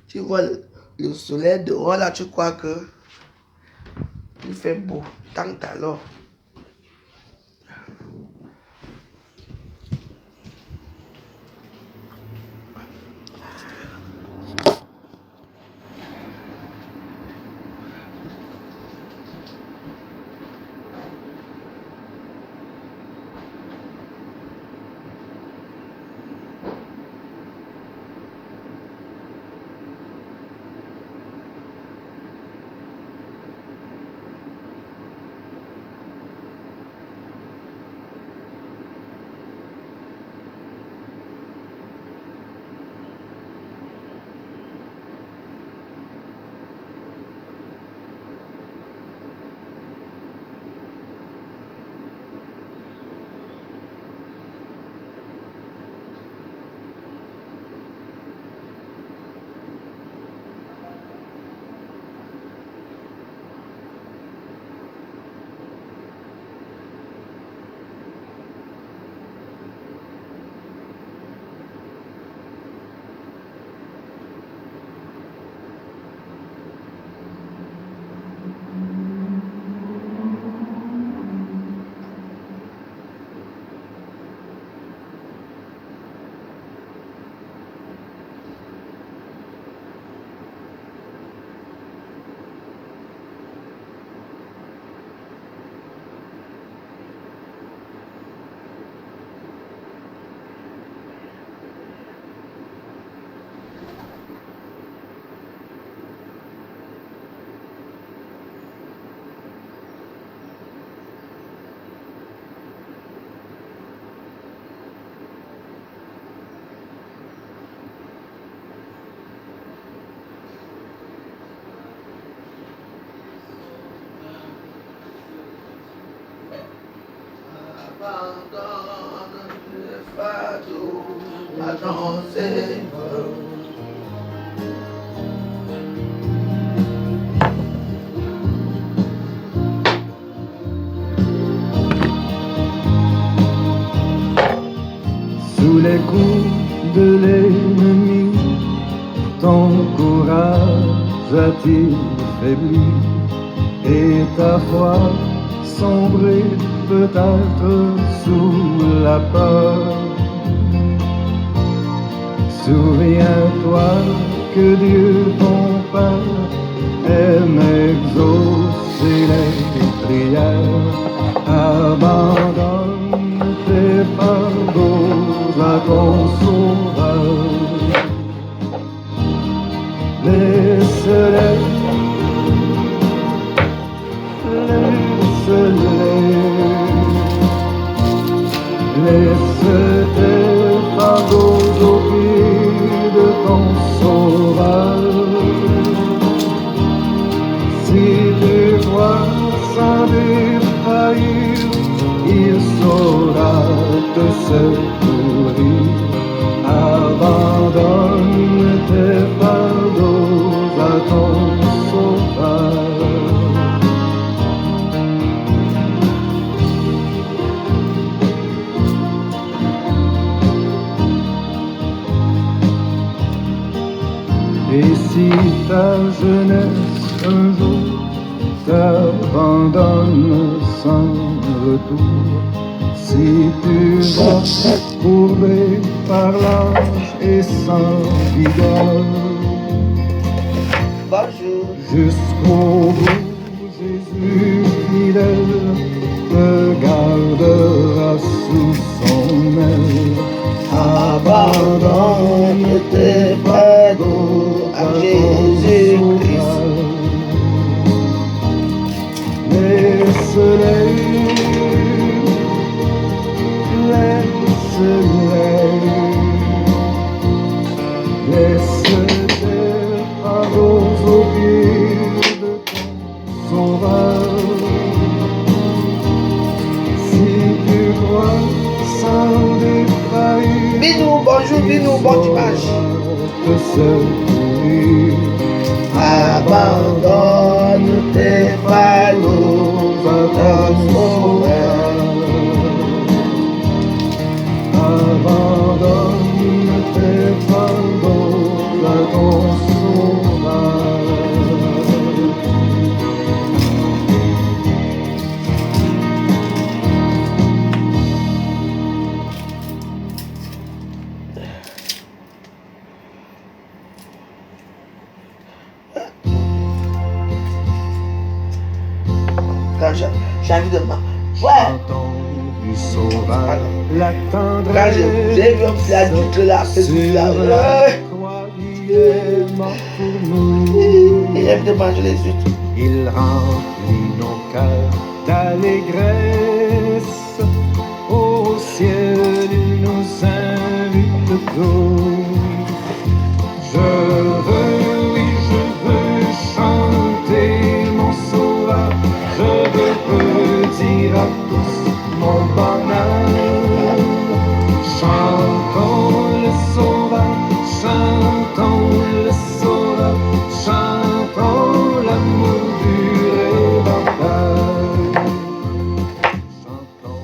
Tu vois le soleil dehors là, tu crois que il fait beau tant alors. Abandonne le fardeau à ton Seigneur. Sous les coups de l'ennemi, ton courage a-t-il faibli et ta foi sombré peut-être sous la peur. Souviens-toi que Dieu ton Père aime exaucer les prières. Abandonne tes fardeaux à ton Sauveur. Laisse-les, laisse tes fardeaux aux pieds de ton Sauveur. Si tu crois sans défaillir, il saura te secourir. Abandonne tes fardeaux à ton Sauveur. Et si ta jeunesse un jour t'abandonne sans retour, si tu vas courbé par l'âge et sans vigueur, jusqu'au bout, Jésus fidèle te gardera sous son aile. Abandonne tes fardeaux à Jésus-Christ. Laisse-les, laisse tes fardeaux aux pieds de ton Sauveur. Si tu crois sans défaillir, Binou, bonjour, Binou, bon dimanche. te secourir. Abandonne tes fardeaux Quand j'ai envie de manger. Ouais. Chantons du sauvage, la Quand tendresse. j'ai vu un plat d'huître là, c'est Sur celui-là. la croix, il est mort pour nous. Et j'ai envie de manger les huîtres. Il remplit nos cœurs d'allégresse. Au ciel, il nous invite tous. Je veux, oui, je veux chanter mon sauveur. Je veux dire à tous mon bonheur. Chantons le sauveur, chantons le sauveur, chantons l'amour du Rédempteur. Chantons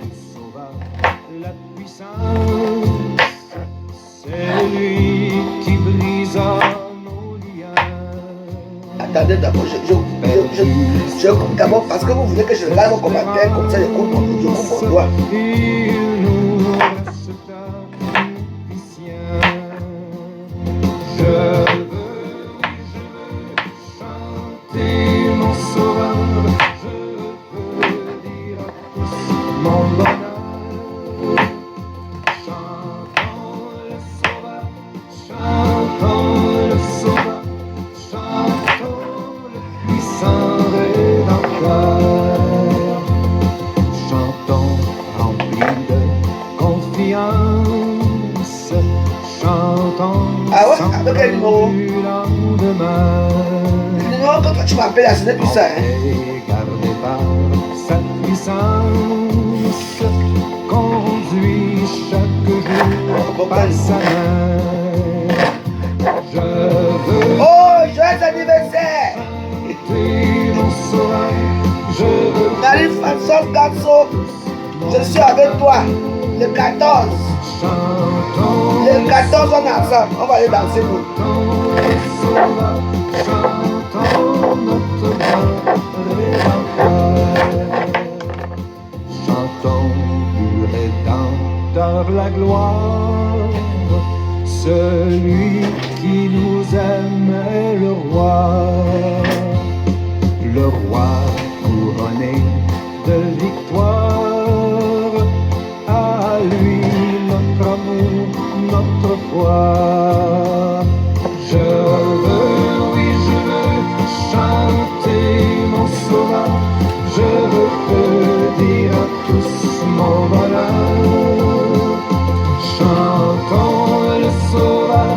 le sauveur, la puissance, c'est lui qui brisa nos liens. Attendez d'abord, je coupe d'abord parce que vous voulez que je regarde vos commentaires comme ça, je coupe mon doigt. Il nous racheta des siens. Je veux chanter mon sauveur. Je veux dire à tous mon bonheur. Chantons le sauveur, chantons le sauveur, chantons le puissant Rédempteur. Chantons remplis de confiance, chantons Ah ouais, sans avec quel numéro? du lendemain. Le numéro que toi tu m'appelles là, ce n'est plus ça. Hein? Gardé par sa puissance, conduit chaque jour par sa main. Je veux Oh, joyeux anniversaire! chanter mon sauveur, je veux Marie-Françoise Garçon, je suis avec toi. Le 14. chantons Le 14, on est ensemble. On va aller danser nous. le sauveur, chantons notre bon Rédempteur. Chantons du Rédempteur la gloire, celui qui nous aime est le roi couronné de victoire. À lui notre amour, notre foi. Je veux, oui, je veux chanter mon sauveur. Je veux dire à tous mon bonheur. Chantons le sauveur,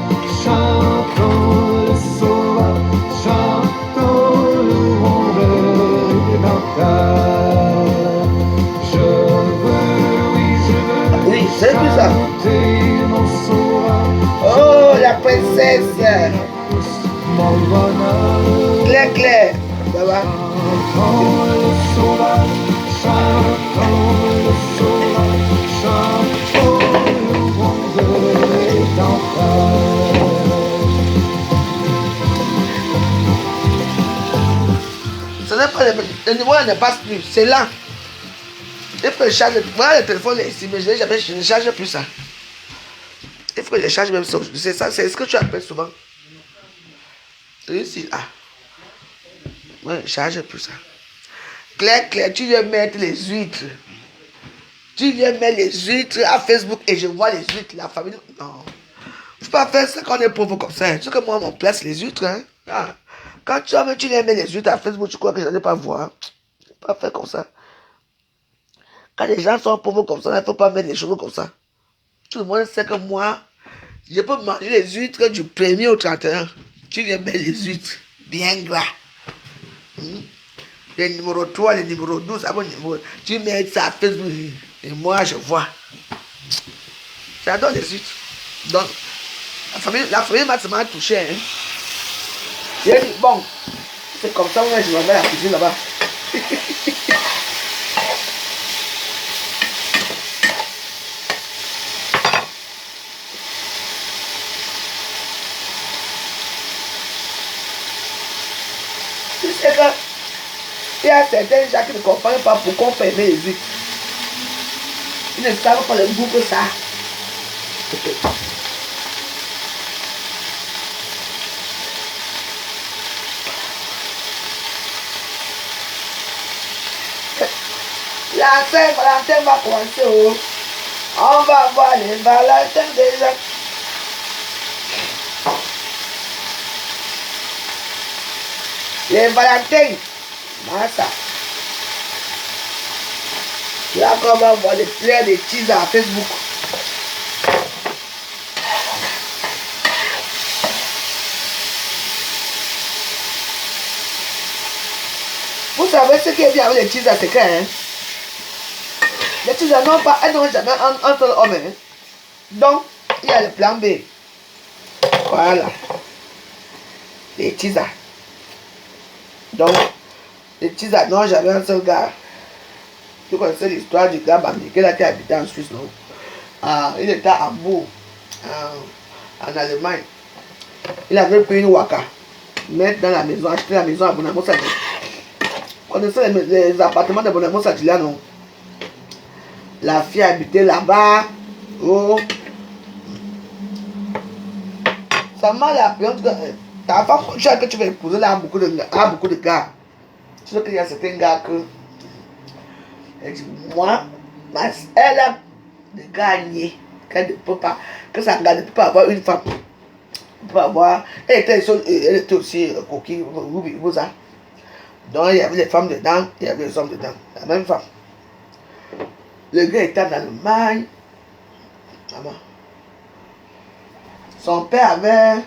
chantons le sauveur, chantons louons le Rédempteur. Je veux, oui, je veux Oui, c'est plus ça. chanter mon sauveur. Oh, la princesse. Tous mon bonheur. Claire, Claire. Ça va? Chantons le sauveur, chantons le sauveur, chantons louons le Rédempteur. Ce n'est pas le numéro ne passe plus, c'est là. Il faut le charger. Voilà le téléphone est ici, mais je ne charge plus ça. Il faut que je charge même ça. C'est ça, c'est ce que tu appelles souvent. C'est ici, là. Ouais, je charge plus ça. Claire, Claire, tu viens mettre les huîtres. Tu viens mettre les huîtres à Facebook et je vois les huîtres, la famille. Non. Il ne faut pas faire ça quand on est pauvre comme ça. Tu sais que moi, mon place, les huîtres. Hein? Ah. Quand tu viens mettre les huîtres à Facebook, tu crois que je n'allais pas voir. Il ne faut pas faire comme ça. Quand les gens sont pauvres comme ça, il ne faut pas mettre les choses comme ça. Tout le monde sait que moi, je peux manger les huîtres du 1er au 31. Tu viens mettre les huîtres bien gras. Le numéro 3, le numéro 12, ah bon, tu mets ça à Facebook. Et moi, je vois. J'adore les huîtres. Donc, la famille m'a touché. Hein. J'ai dit, bon, c'est comme ça, moi, je vais à la cuisine là-bas. Tu sais que il y a certains gens qui ne comprennent pas pourquoi on fait aimer les huîtres. Ils ne savent pas le goût que ça a. La Saint-Valentin va commencer. Oh. On va voir les Valentins déjà. Les Valentins. Massa. Là, on va voir les plein de teasers à Facebook. Vous savez ce qui est bien avec les teasers, c'est que hein, les teasers n'ont jamais un seul homme. Hein. Donc, il y a le plan B. Voilà. Les teasers. Donc, les teasers n'ont jamais un seul gars. Tu connaissais l'histoire du gars Bambi qui habitait en Suisse, non? Il était à Hambourg, en Allemagne. Il avait pris une waka, mettre dans la maison, acheter la maison à Bonamo Sadji. Vous connaissez les appartements de Bonamo Sadji là, non? La fille habitait là-bas. Oh. Ça m'a l'appelé. Ta femme, chaque que tu vas épouser là, a beaucoup de gars. Tu sais qu'il y a certains gars que. Elle dit, moi, elle a gagné. Qu'elle ne peut pas. Que ça ne peut pas avoir une femme. Elle peut avoir. Elle était aussi coquille, Ruby, Rosa. Donc il y avait les femmes dedans, il y avait les hommes dedans. La même femme. Le gars était en Allemagne. Maman. Son père avait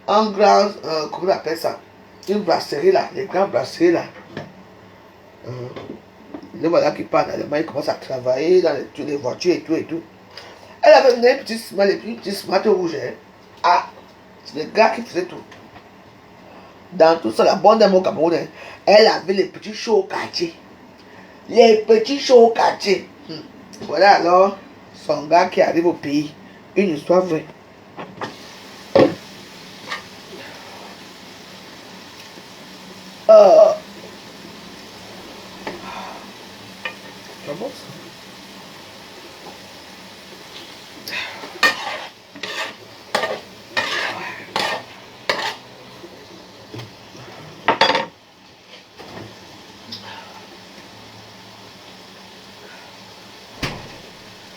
un grand, comment on appelle ça? Une brasserie là, les grandes brasseries là. Le voilà qui part en Allemagne, il commence à travailler dans les voitures et tout et tout. Elle avait une petite smart rouge. Hein. Ah, c'est le gars qui faisait tout. Dans tout ça, la bande de mon Cameroun, elle avait les petits shows au quartier. Les petits shows au quartier. Voilà alors son gars qui arrive au pays. Une histoire vraie. C'est bon ça.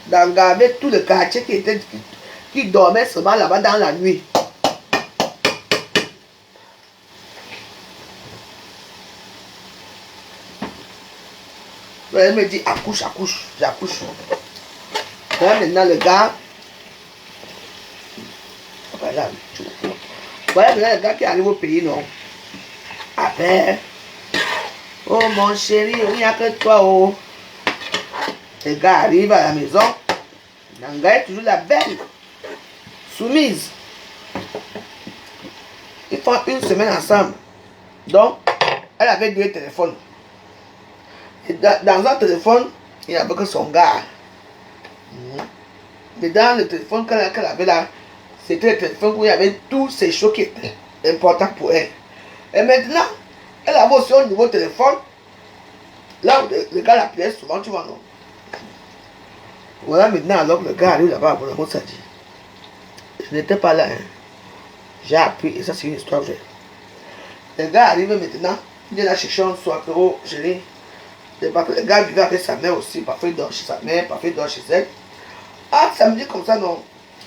D'engager tout le quartier qui dormait seulement là-bas dans la nuit. Elle me dit accouche, j'accouche. Maintenant le gars. Voilà, maintenant le gars qui arrive au pays, non. Après. Oh mon chéri, il n'y a que toi, oh. Le gars arrive à la maison. Nanga est toujours la belle. Soumise. Ils font une semaine ensemble. Donc, elle avait 2 téléphones. Et dans un téléphone, il n'y avait que son gars. Mais dans le téléphone qu'elle avait là, c'était le téléphone où il y avait tous ces choses qui étaient importants pour elle. Et maintenant, elle avait aussi un nouveau téléphone. Là où le gars l'appelait souvent, tu vois, non? Voilà maintenant, alors que le gars arrive là-bas à Bonamo Sadji. Je n'étais pas là. Hein. J'ai appris, et ça c'est une histoire vraie. Le gars arrive maintenant, il est là chercher un soir, oh chérie. Le gars vivait avec sa mère aussi, parfois il dort chez sa mère, parfois il dort chez elle. Ah, ça me dit comme ça, non.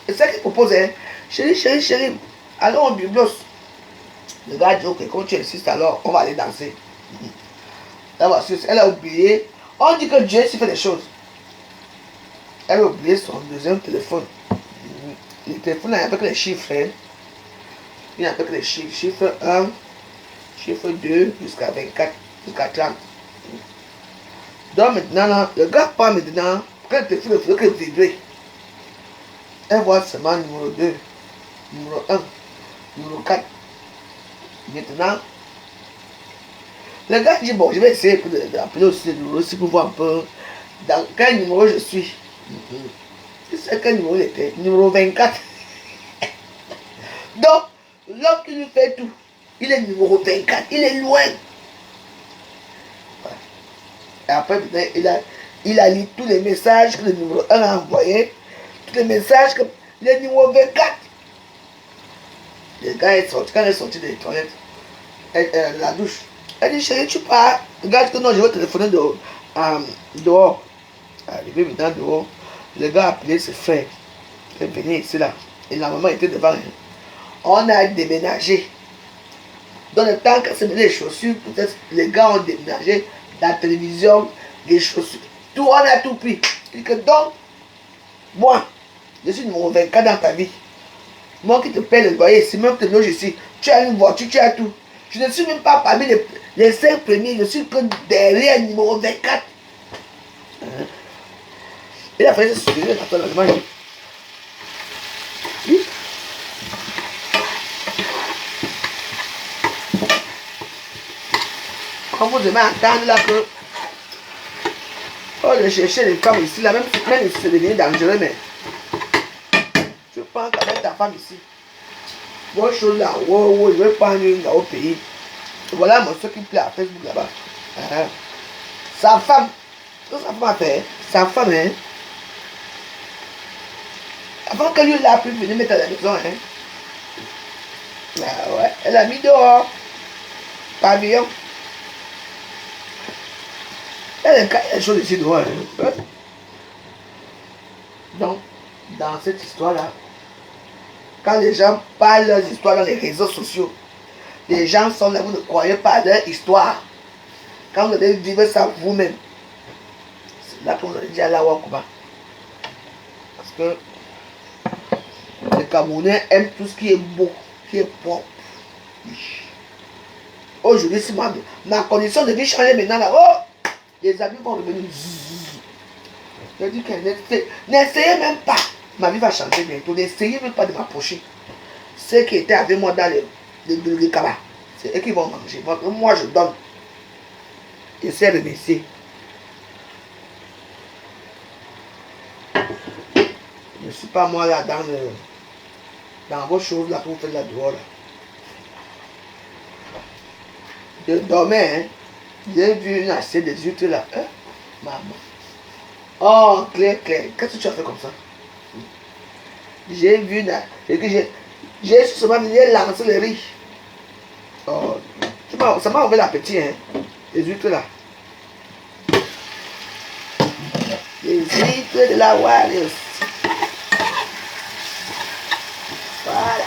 Et c'est ce qu'il propose, hein. Chérie, allons au biblos. Le gars dit, ok, quand tu insistes, alors on va aller danser. Elle a oublié. On dit que Dieu s'y fait des choses. Elle a oublié son deuxième téléphone. Le téléphone avec les chiffres. Hein. Il n'y a avec les chiffres. Chiffre 1, chiffre 2, jusqu'à 24, jusqu'à 30. Donc maintenant, le gars part maintenant. Quand le téléphone ne fait que vibrer. Elle voit seulement numéro 2, numéro 1, numéro 4. Maintenant, le gars dit, bon, je vais essayer d'appeler aussi le numéro aussi pour voir un peu dans quel numéro je suis. Tu sais quel numéro il était? Numéro 24. Donc, l'homme qui lui fait tout, il est numéro 24, il est loin. Voilà. Et après, il a lu tous les messages que le numéro 1 a envoyés, tous les messages que le numéro 24. Le gars est sorti, quand il est sorti des toilettes, la douche. Elle dit, chérie, tu pars. Regarde que non, je vais téléphoner dehors. Arrivé maintenant dehors, le gars a appelé ses frères. Il est venu ici là. Et la maman était devant. On a déménagé. Dans le temps que c'est les chaussures, peut-être les gars ont déménagé, la télévision, les chaussures, tout, on a tout pris. Et que donc, moi, je suis numéro 24 dans ta vie. Moi qui te paie le loyer, c'est même que te loge ici. Tu as une voiture, tu as tout. Je ne suis même pas parmi les 5 premiers, je suis que derrière numéro 24. Il a fait ce sujet dans ton logement. Oui. Quand vous devez entendre là que oh, je cherchais les femmes ici, là, même si c'est devenu dangereux, mais je pense qu'avec ta femme ici, bonne chose là, je vais prendre une au pays. Voilà mon qui plaît à Facebook là-bas. Sa femme, ce que sa femme a fait, sa femme, hein, avant que lui l'a pu venir mettre à la maison, hein, ah ouais, elle a mis dehors, pavillon. Elle a des choses ici dehors. Hein. Donc, dans cette histoire-là, quand les gens parlent leurs histoires dans les réseaux sociaux, les gens sont là, vous ne croyez pas à leur histoire. Quand vous allez vivre ça vous-même, c'est là que vous allez dire à la Wakuba. Parce que les Camerounais aiment tout ce qui est beau, qui est propre. Aujourd'hui, c'est ma condition de vie changer maintenant là. Oh, les amis vont revenir. Je dis que n'essayez même pas. Ma vie va changer bientôt. N'essayez même pas de m'approcher. Ceux qui étaient avec moi dans le cabas, c'est eux qui vont manger. Moi, je donne. J'essaie de remercier. Je ne suis pas moi là dans vos choses là pour faire la dehors là. Je dormais, hein. J'ai vu une assiette de huîtres là. Hein? Maman. Oh, Claire, qu'est-ce que tu as fait comme ça? J'ai vu là. J'ai seulement venu lancer le riz. Oh, ça m'a ouvert l'appétit, hein. Les huîtres là. Les huîtres de la Warriors. Voilà.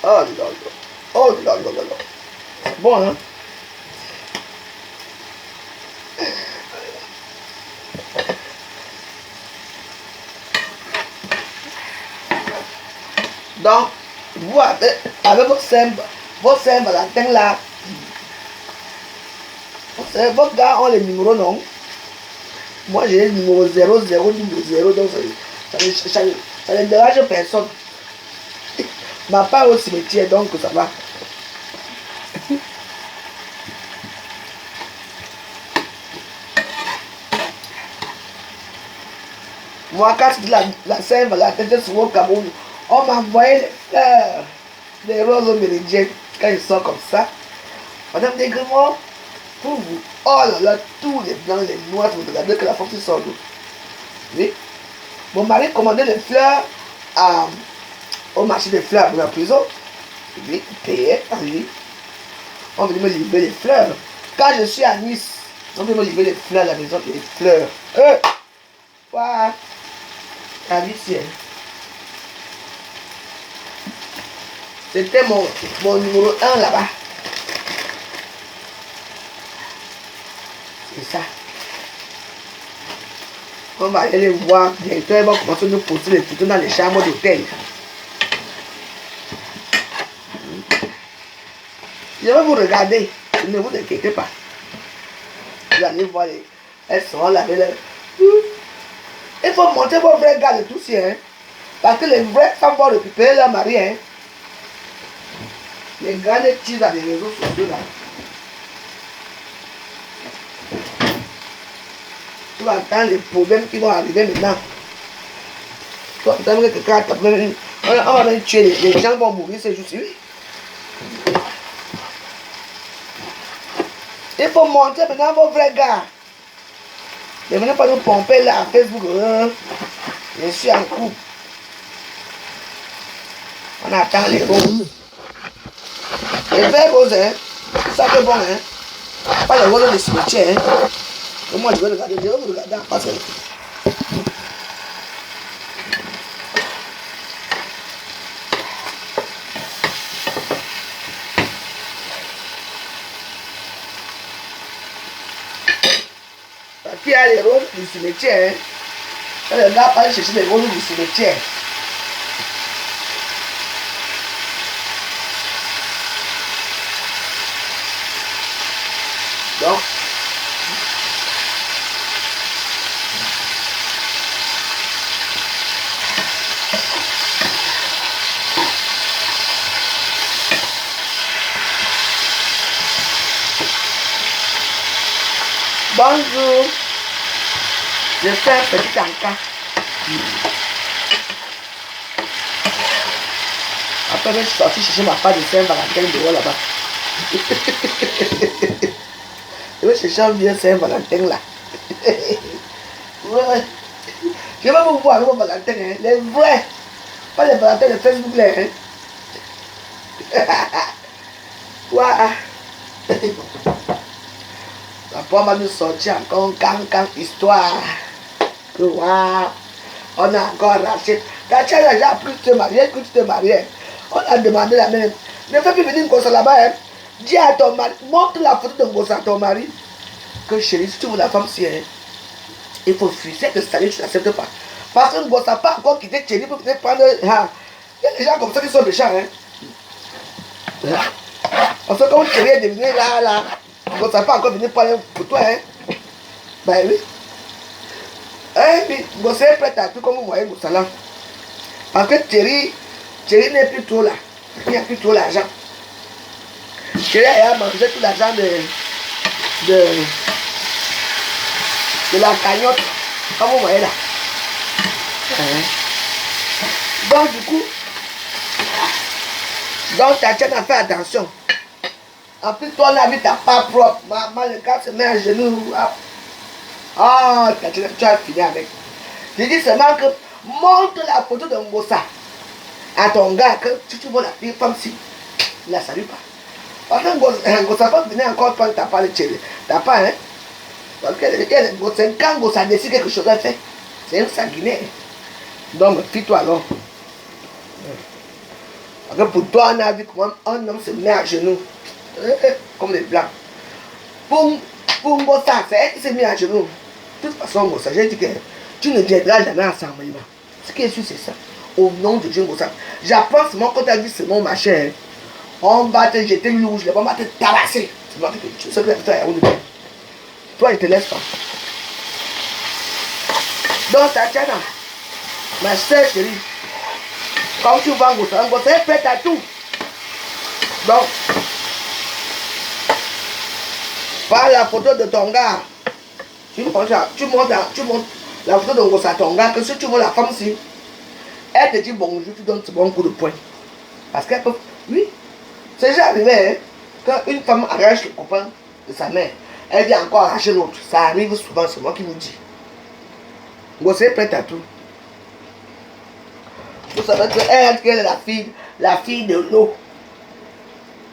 Oh là là. Oh là là là là. C'est bon, hein? Donc, vous avec vos Saint-Valentin là, vos gars ont les numéros, non? Moi j'ai le numéro 0000, donc ça ne dérange personne. Ma part au cimetière, donc ça va. Moi, quand c'est la Saint-Valentin, j'étais souvent au Cameroun, on m'envoyait les fleurs, des roses méridien, quand ils sont comme ça. Madame Desgrémont, pour vous, oh là là, tous les blancs, les noirs, vous regardez que la force sort d'où. Oui. Mon mari commandait les fleurs au marché des fleurs de la prison. Oui, il payait par lui. On venait me livrer les fleurs. Quand je suis à Nice, on venait me livrer les fleurs à la maison, les fleurs. Voilà. La vie, c'est. C'était mon numéro 1 là-bas. C'est ça. On va aller les voir. Bientôt, ils vont commencer à nous poser les photos dans les chambres d'hôtel. Je vais vous regarder. Ne vous inquiétez pas. Vous allez voir les. Elles seront là. Il faut montrer vos vrais gars de tous ici. Hein? Parce que les vrais femmes vont récupérer leur mari. Hein? Les gars les tirent dans les réseaux sociaux là. Tu vas entendre les problèmes qui vont arriver maintenant. Tu vas entendre que quelqu'un on va même tuer, les gens vont mourir ces jours-ci. Il faut montrer maintenant vos vrais gars. Ne venez pas nous pomper là, Facebook. Je suis en couple. On attend les roses. Les vrais roses, hein. Ça fait bon, hein. Pas les roses de cimetière, hein. Et moi, je vais vous regarder en face. Qui a les roses du cimetière, hein. Quand le gars parle chercher les roses du cimetière. Donc, bonjour. Je fais un petit encas. Après, je suis sorti chercher ma part de Saint-Valentin dehors là-bas. Je vais chercher un vieux Saint-Valentin là. Ouais. Je vais vous voir vos Valentins, hein. Les vrais. Pas les Valentins de Facebook là. Hein. Ouais. La pomme va nous sortir encore un cancan histoire. Que waouh, on a encore racheté. Quand tu as déjà appris que tu te mariais, que tu te mariais, on a demandé la même. Ne fais plus venir Ngossa là-bas. Hein. Dis à ton mari, montre la photo de Ngossa à ton mari. Que chérie, si tu veux la femme, si hein, il faut fuir. C'est que ça tu n'acceptes pas. Parce que Ngossa n'a pas encore quitté chérie pour peut-être prendre. Ah. Il y a des gens comme ça qui sont méchants. Hein. Parce que quand chérie est devenu là. Ngossa n'a pas encore venu parler pour toi. Hein. Ben oui. Eh oui, Ngossa est prête à tout comme vous voyez Ngossa là. Parce que Thierry n'est plus trop là. Il n'y a plus trop l'argent. Thierry a mangé tout l'argent de la cagnotte. Comme vous voyez là. Donc du coup, Tatiana, fais attention. En plus, toi, la vie t'as pas propre. Maman, le gars se met à genoux. Ah, Tatiana, tu as fini avec. Je dis seulement que montre la photo de Ngossa à ton gars, que si tu vois la fille femme si, il la salue pas. Parce que Ngossa pas venir encore quand t'as pas le télé. T'as pas, hein. Parce que quand Ngossa décide quelque chose à faire, c'est un sanguinaire. Donc, fie-toi alors. Parce que pour toi, on a vu comment un homme se met à genoux. Comme les blancs. Pour Ngossa, c'est elle qui s'est mis à genoux. De toute façon, Ngossa, j'ai dit que tu ne viendras jamais ensemble. Ce qui est sûr, c'est ça. Au nom de Dieu, Ngossa. J'apprends seulement quand tu as vu ce nom, ma chère. On va te jeter louche, on va te tabasser. Tu sais que toi, je te laisse pas. Donc, Tatiana, ma chère chérie, quand tu vas Ngossa, Ngossa est prête à tout. Donc, par la photo de ton gars, tu montres la photo de Ngossa à ton gars, que si tu vois la femme si, elle te dit bonjour, tu donnes ce bon coup de poing. Parce qu'elle peut. Oui, c'est déjà arrivé, hein, quand une femme arrache le copain de sa mère, elle vient encore arracher l'autre. Ça arrive souvent, c'est moi qui vous dis. Ngossa est prête à tout. Vous savez qu'elle est la fille de l'eau.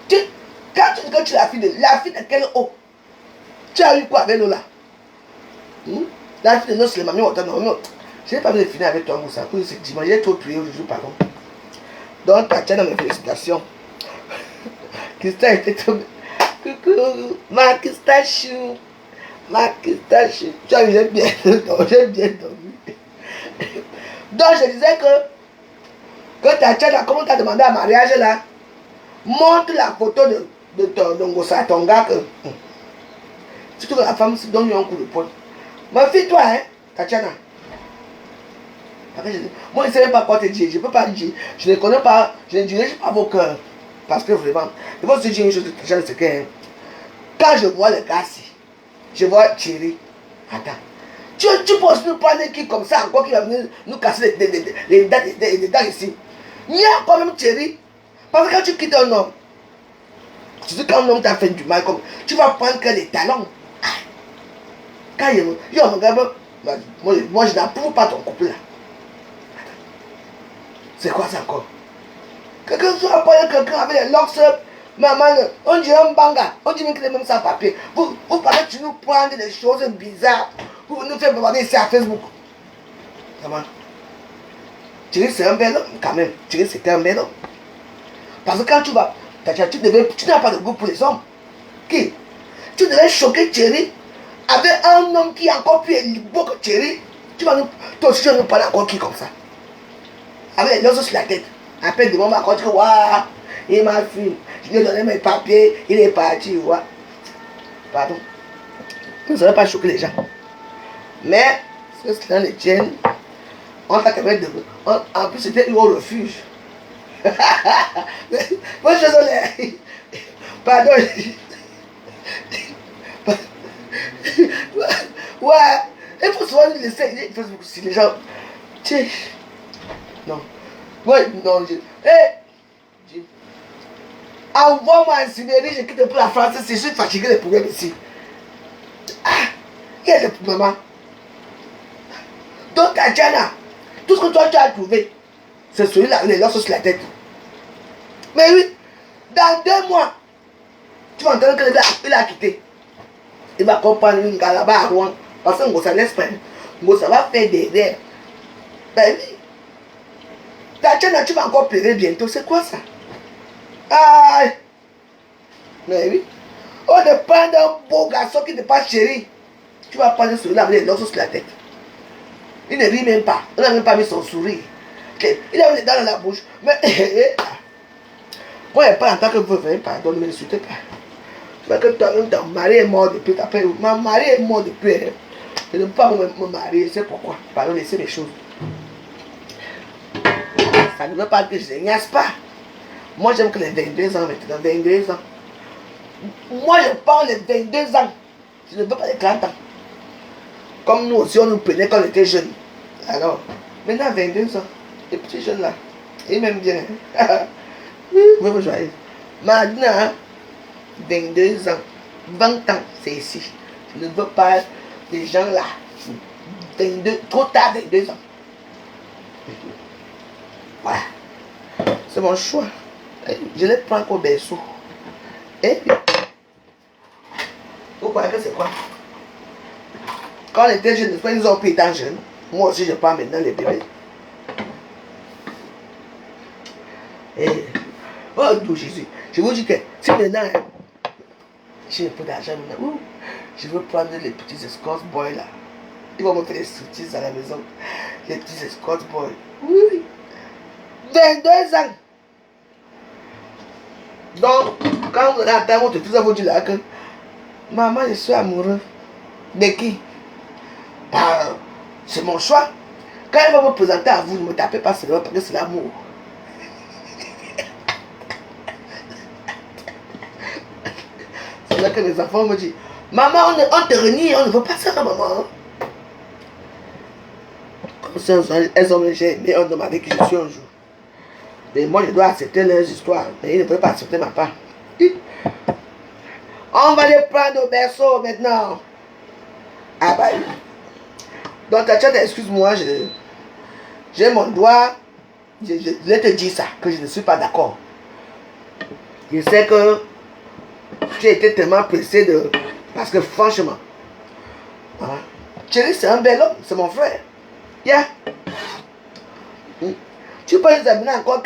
Quand tu dis que tu es la fille de quelle eau? Tu as eu quoi avec l'eau là? La fille de l'eau, c'est le mamie Wata. Non. Je n'ai pas envie de finir avec toi, Moussa. C'est dimanche, j'ai trop prié aujourd'hui, pardon. Donc, Tatiana, mes félicitations. Christa était trop. Coucou, ma Christachou. Tu as vu, j'ai bien dormi. Donc, je disais que Tatiana, comment tu as demandé un mariage là, montre la photo de Ngossa, ton gars. Surtout que la femme se donne un coup de poing. Ma fille, toi, hein, Tatiana. Moi, je ne sais même pas quoi te dire. Je ne peux pas dire. Je ne connais pas. Je ne dirige pas vos cœurs. Parce que vraiment, il faut se dire une chose de Tatiana, c'est que quand je vois le gars ci, je vois Thierry. Attends. Tu peux aussi nous prendre qui comme ça, encore qui va venir nous casser les dents ici. Il y a quand même Thierry. Parce que quand tu quittes un homme, Tu sais, quand un homme t'a fait du mal, comme, tu vas prendre que les talons. Quand il me regarde, moi je n'approuve pas ton couple là. C'est quoi ça encore? Quelqu'un soit pas quelqu'un avec les locks up, maman, on dit un banga, on dit même qu'il est même sans papier. Vous parlez, tu nous prends des choses bizarres, vous nous faites regarder ici à Facebook. Comment? Thierry, c'est un bel homme quand même. Thierry, c'était un bel homme. Parce que quand tu vas, tu n'as pas de goût pour les hommes. Qui? Tu devais choquer Thierry avec un homme qui est encore plus beau que Thierry. Toi aussi, tu vas nous parler encore qui comme ça? Avec les yeux sur la tête. Après, de moment, quand tu vois, il m'a fui. Je lui ai donné mes papiers, il est parti, vois. Pardon. Vous ne savez pas choquer les gens. Mais, ce que cela les tienne, on t'a quand même de. En plus, c'était au refuge. Moi, je suis désolé. Pardon. Ouais, il faut souvent lui laisser. Facebook, si les gens. Tiens. Non. Ouais, non, Hey! Envoie-moi en Sibérie, je quitte pour la France, je suis fatigué des problèmes ici. Ah, il y a des problèmes. Donc, Tatiana, tout ce que toi tu as trouvé, c'est celui-là, les losses sur la tête. Mais oui, dans 2 mois, tu vas entendre que le gars, il a quitté. Il va comprendre une gars là-bas à Rouen. Parce que ça laisse pas. Ça va faire des rêves. Ben oui. Tatiana, tu vas encore pleurer bientôt. C'est quoi ça? Aïe! Mais oui. On ne prend d'un beau garçon qui n'est pas chéri. Tu vas prendre celui-là avec les losses sur la tête. Il ne rit même pas. Il n'a même pas mis son sourire. Il a mis les dents dans la bouche. Mais, moi, je pas en tant que vous venez, pardon, ne m'insultez pas. Mais que toi-même, ton mari est mort depuis. Ma mari est mort depuis. Je ne peux pas me marier. C'est pourquoi. Pardon, laissez mes choses. Ça ne veut pas dire que je n'ignace pas. Moi, j'aime que les 22 ans maintenant. 22 ans. Moi, je parle des 22 ans. Je ne veux pas les 30 ans. Comme nous aussi, on nous prenait quand on était jeunes. Alors, maintenant, 22 ans. Les petits jeunes là, ils m'aiment bien. Vous me joyeux. Maintenant, 22 ans, 20 ans, c'est ici. Je ne veux pas des gens là. 22, trop tard, 22 ans. Voilà. C'est mon choix. Je les prends au berceau. Et vous croyez que c'est quoi? Quand on était jeunes, ils ont pris étant jeunes. Moi aussi, je prends maintenant les bébés. Et, oh, d'où Jésus. Je vous dis que si maintenant, j'ai un peu d'argent maintenant, je veux prendre les petits escort boys là. Ils vont me faire des striptease à la maison. Les petits escort boys. Oui. 22 ans. Donc, quand vous allez à votre fils, vous dites là que maman, je suis amoureux. De qui? C'est mon choix. Quand il va me présenter à vous, ne me tapez pas seulement parce que c'est l'amour. C'est là que les enfants me disent, maman, on te renie, on ne veut pas ça, maman. Comme ça, elles ont aimé un homme avec qui je suis un jour. Mais moi, je dois accepter leurs histoires. Mais ils ne peuvent pas accepter ma part. On va les prendre au berceau maintenant. Ah bah oui. Donc, Tatiana, excuse-moi, j'ai mon doigt. Je vais te dire ça, que je ne suis pas d'accord. Je sais que tu as été tellement pressé de... Parce que franchement, hein, Thierry, c'est un bel homme, c'est mon frère. Yeah. Tu peux les amener encore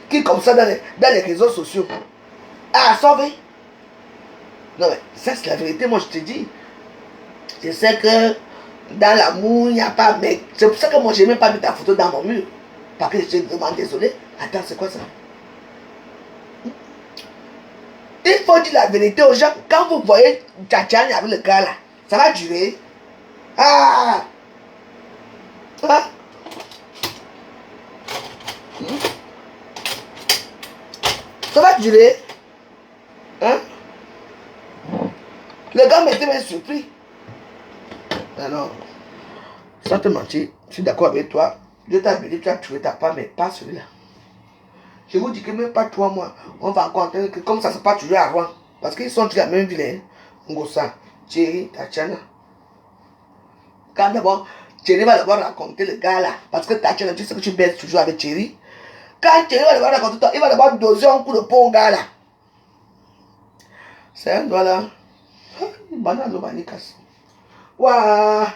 qui comme ça dans les réseaux sociaux. Ah, sauver. Non mais ça c'est la vérité, moi je te dis. Je sais que dans l'amour, il n'y a pas... Mais c'est pour ça que moi je n'ai même pas mis ta photo dans mon mur. Parce que je suis vraiment désolé. Attends, c'est quoi ça? Il faut dire la vérité aux gens. Quand vous voyez Tatiana avec le gars là, ça va durer. Ah! Ah! Ça va durer. Hein? Le gars m'était même surpris. Alors, sans te mentir, je suis d'accord avec toi. Dieu t'a béni, tu as trouvé ta part, mais pas celui-là. Je vous dis que même pas 3 mois, on va compter que comme ça se passe toujours avant. Parce qu'ils sont tous la même ville. Hein. Ngosa, Thierry, Tatiana. Quand d'abord, Thierry va d'abord raconter le gars là. Parce que Tatiana, tu sais que tu baisses toujours avec Thierry. Quand Thierry va d'abord raconter toi, il va d'abord doser un coup de pont au gars là. C'est un doigt là. Banane au manikas. Waouh!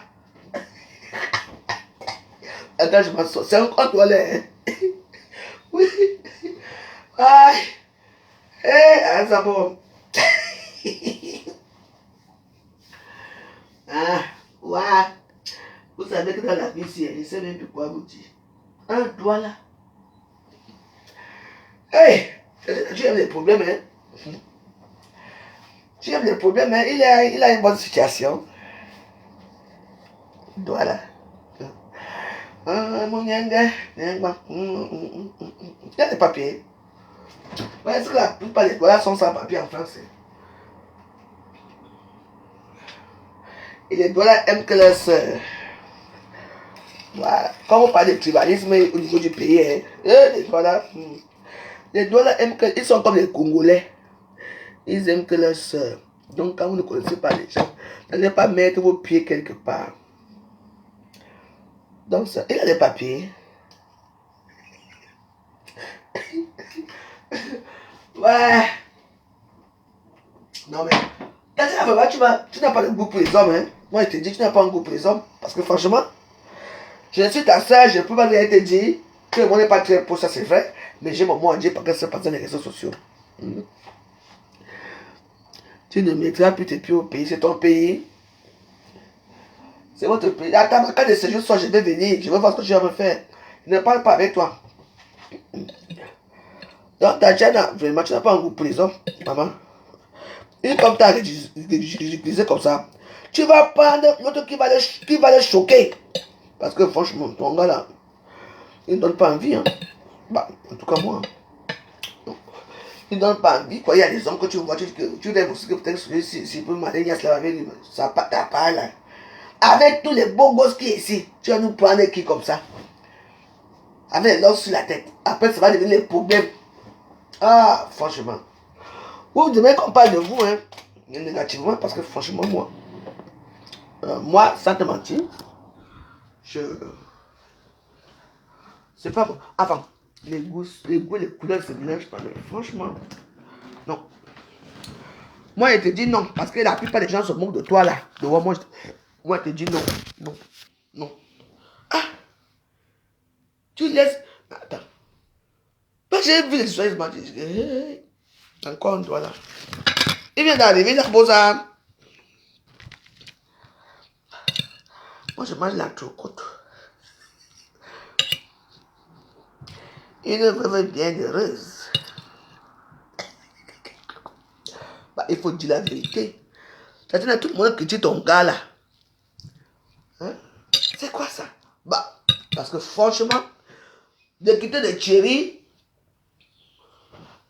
Attends, je m'assois. C'est un compte là. Oui. Aïe. Eh, ça bon. Ah, ouais. Vous savez que dans la vie, je ne sais même plus quoi vous dire. Un doigt là. Hey, tu aimes les problèmes, hein? Tu aimes les problèmes, hein? Il a une bonne situation. Doigt là. Ah, mon yanga. Il y a des papiers. Est-ce que la plupart des doigts sont sans papier en français? Et les doigts aiment que leurs sœurs. Voilà. Quand on parle de tribalisme au niveau du pays, hein, les doigts là aiment que. Ils sont comme les Congolais. Ils aiment que leurs sœurs. Donc quand vous ne connaissez pas les gens, n'allez pas mettre vos pieds quelque part. Donc ça, il a des papiers. Ouais. Non mais, tu n'as pas de goût pour les hommes, hein. Moi je te dis, tu n'as pas un goût pour les hommes. Parce que franchement, je suis ta soeur, je ne peux pas te dire que le monde n'est pas très pour ça, c'est vrai. Mais j'ai mon mot à dire parce que ça passe dans les réseaux sociaux. Tu ne mettras plus tes pieds au pays, c'est ton pays. C'est votre pays. Attends, quand de ce jour soit, je vais venir, je vais voir ce que tu vas me faire. Je ne parle pas avec toi. Donc, Tatiana, vraiment, tu n'as pas un goût pour les hommes, maman. Et comme tu as ridiculisé comme ça, tu vas prendre l'autre qui va le choquer. Parce que franchement, ton gars là, il ne donne pas envie. Hein. Bah, en tout cas, moi. Il ne donne pas envie. Quoi. Il y a des hommes que tu vois, tu rêves aussi que peut-être si peut m'aller, il y a cela avec lui. Ça t'as pas là. Avec tous les beaux gosses qui sont ici, tu vas nous prendre qui comme ça? Avec l'os sur la tête. Après, ça va devenir les problèmes. Ah, franchement. Vous devez qu'on parle de vous, hein, négativement, parce que franchement, moi, sans te mentir, c'est pas bon. Avant, les goûts, les couleurs se mélangent pas, mais franchement, non. Moi, je te dis non, parce que la plupart des gens se moquent de toi, là. De moi, je te dis non, non, non. Ah, tu laisses... Attends. Parce que j'ai vu les histoires, je me dis, hey, encore un doigt là. Il vient d'arriver, la bosa. Moi, je mange la chocotte. Une veuve bien heureuse. Bah, il faut dire la vérité. C'est-à-dire tout le monde critique ton gars là. Hein? C'est quoi ça? Bah, parce que franchement, de quitter de Thierry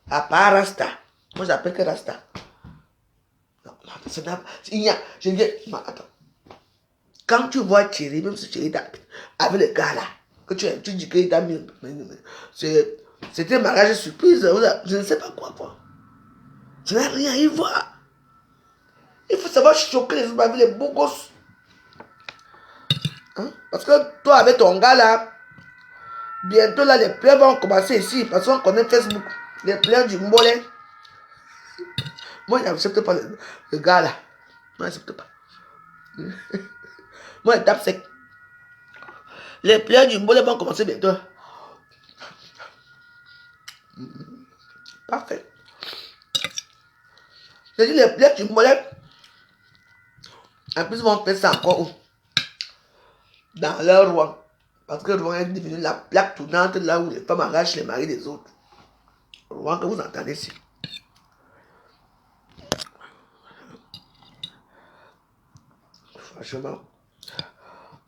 à part Rasta. Moi, j'appelle que Rasta. Non, non, c'est pas. Il y a. Je dis, attends. Quand tu vois Thierry, même si Thierry avec le gars là, que tu dis qu'il t'a mis. C'était un mariage surprise. Je ne sais pas quoi. Tu n'as rien à y voir. Il faut savoir choquer les autres avec les beaux gosses. Hein? Parce que toi, avec ton gars là, bientôt là, les pleurs vont commencer ici. Parce qu'on connaît Facebook. Les pleurs du Mbolé. Moi, je n'accepte pas le gars là. Moi, je n'accepte pas. Moi, je tape sec. Les pleurs du Mbolé vont commencer bientôt. Parfait. Je dis les pleurs du Mbolé. En plus, ils vont faire ça encore où? Dans leur roi. Parce que Rouen est devenu la plaque tournante là où les femmes arrachent les maris des autres. Rouen que vous entendez ici. Franchement,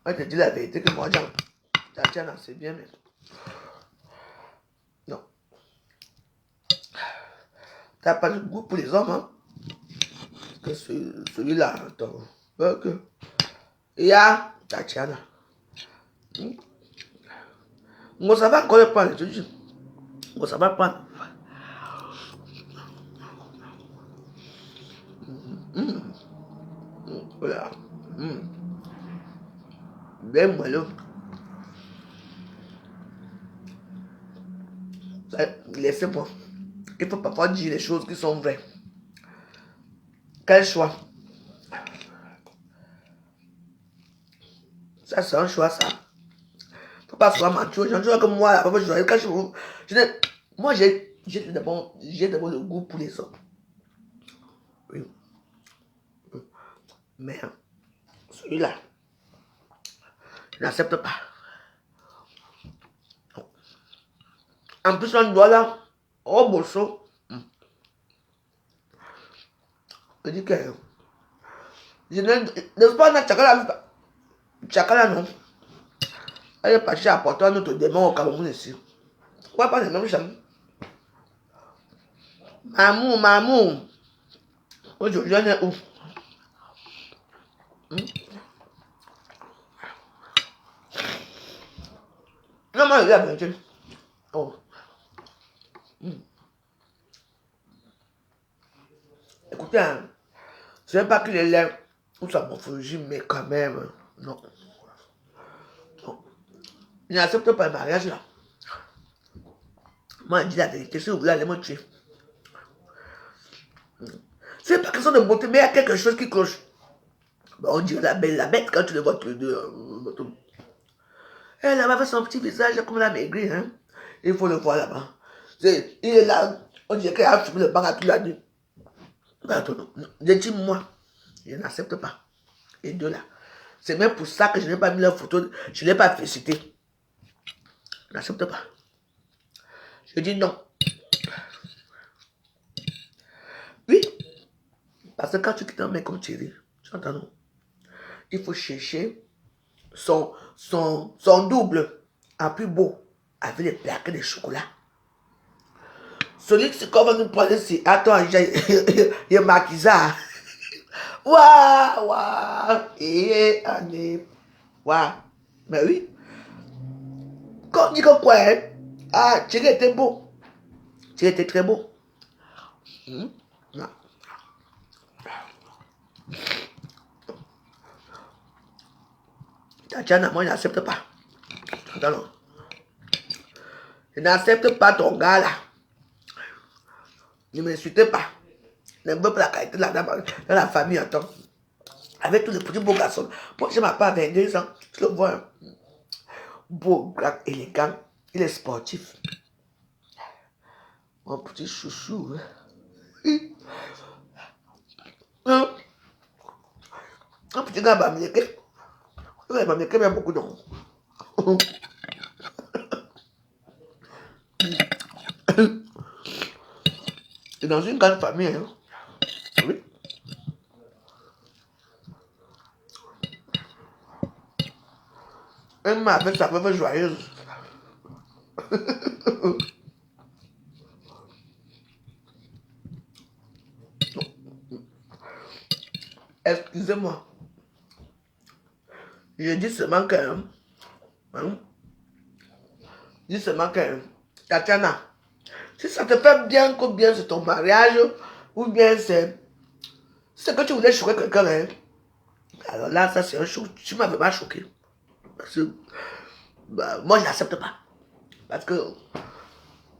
moi je te dis la vérité que moi, Tatiana, c'est bien, mais non. T'as pas de goût pour les hommes, hein? Que celui-là, attends. Il y a Tatiana. Moi, ça va encore le prendre, je te dis. Bon, ça va prendre. Voilà. Bien moelleux. Laissez-moi. Il faut parfois dire les choses qui sont vraies. Quel choix? Ça, c'est un choix, ça. Faut pas souvent mentir aux gens. Tu vois comme moi, quand moi, j'ai d'abord le goût pour les hommes. Oui. Mais celui-là, je n'accepte pas. En plus, on doit là, au bolso. Je dis que je ne pas dans Tchakala, non. Elle est partie apporter un autre démon au Cameroun ici. Pourquoi pas les mêmes gens? Mamou. Aujourd'hui, on est où? Non, moi, il est à oh. Écoutez, hein, ce n'est pas qu'il est laid ou sa morphologie, mais quand même, non. Je n'accepte pas le mariage là. Moi, je dis la vérité, si vous voulez aller me tuer. C'est pas question de beauté, mais il y a quelque chose qui cloche. Bah, on dirait la bête quand tu le vois tous les deux. Elle a fait son petit visage comme la maigrie, hein. Il faut le voir là-bas. Il est là, on dirait qu'elle a fumé le banc à toute la nuit. Dis-moi, je n'accepte pas. Les deux là. C'est même pour ça que je n'ai pas mis leur photo, je ne l'ai pas félicité. Je n'accepte pas. Je dis non. Oui. Parce que quand tu quittes un mec comme Thierry, tu entends non? Il faut chercher son double en plus beau, avec les plaques de chocolat. Celui qui va nous prendre ici, attends, il y a Makiza. Waouh, et année. Waouh, mais oui. Quand on dit que quoi, hein? Ah, Thierry était beau. Thierry était très beau. Non. Tatiana, moi, je n'accepte pas. Attends, je n'accepte pas ton gars là. Ne m'insultez pas. Ne me pas la qualité de la dame dans la famille, attends. Avec tous les petits beaux garçons. Moi, je m'appelle à 22 ans. Je le vois. Beau, grand, élégant. Il est sportif. Mon petit chouchou. Un petit gars bamileke. Il va me beaucoup de monde. C'est dans une grande famille. Hein? Oui. Elle m'a fait sa veuve joyeuse. Excusez-moi. Je dis seulement que... Hein? Je dis seulement que... Tatiana, si ça te fait bien ou bien c'est ton mariage, ou bien c'est que tu voulais choquer quelqu'un, hein? Alors là, ça c'est un choc. Tu m'avais pas choqué. Parce que bah, moi je n'accepte pas. Parce que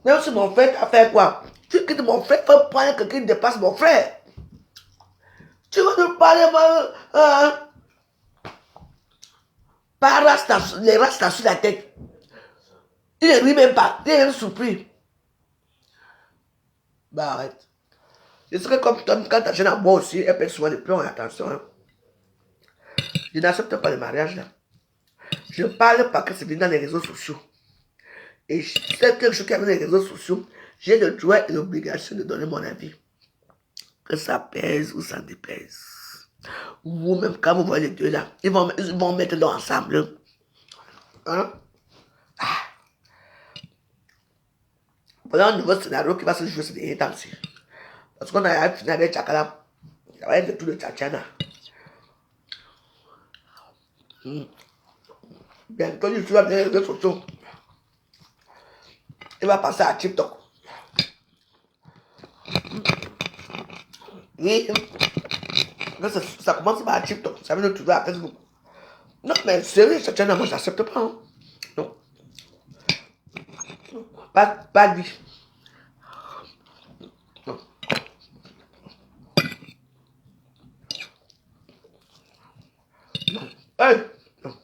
même si mon frère t'a fait quoi, tu quittes mon frère, faut prendre quelqu'un qui dépasse mon frère. Tu vas nous parler, par les rastas sur la tête. Il ne rit même pas, il est même surpris. Bah arrête. Je serais comme toi, quand ta jeune à moi aussi, elle pèse souvent le plomb, attention. Hein. Je n'accepte pas le mariage là. Je parle parce que c'est venu dans les réseaux sociaux. Et c'est quelque chose qui est dans les réseaux sociaux, j'ai le droit et l'obligation de donner mon avis. Que ça pèse ou ça dépèse. Ou même quand vous voyez les deux là, ils vont mettre l'eau ensemble. Hein? Ah. Voilà un nouveau scénario qui va se jouer sur les temps-ci. Parce qu'on a fini avec Tchakala. Ça va être le tout de Tchachana. Bientôt, je suis sur les réseaux sociaux. il va passer à TikTok. Oui. Ça commence par TikTok. Ça veut nous trouver à Facebook. Non, mais sérieux, cette chaîne, moi, je n'accepte pas. Hein. Non. Pas lui. Non. Non. Hey. Non.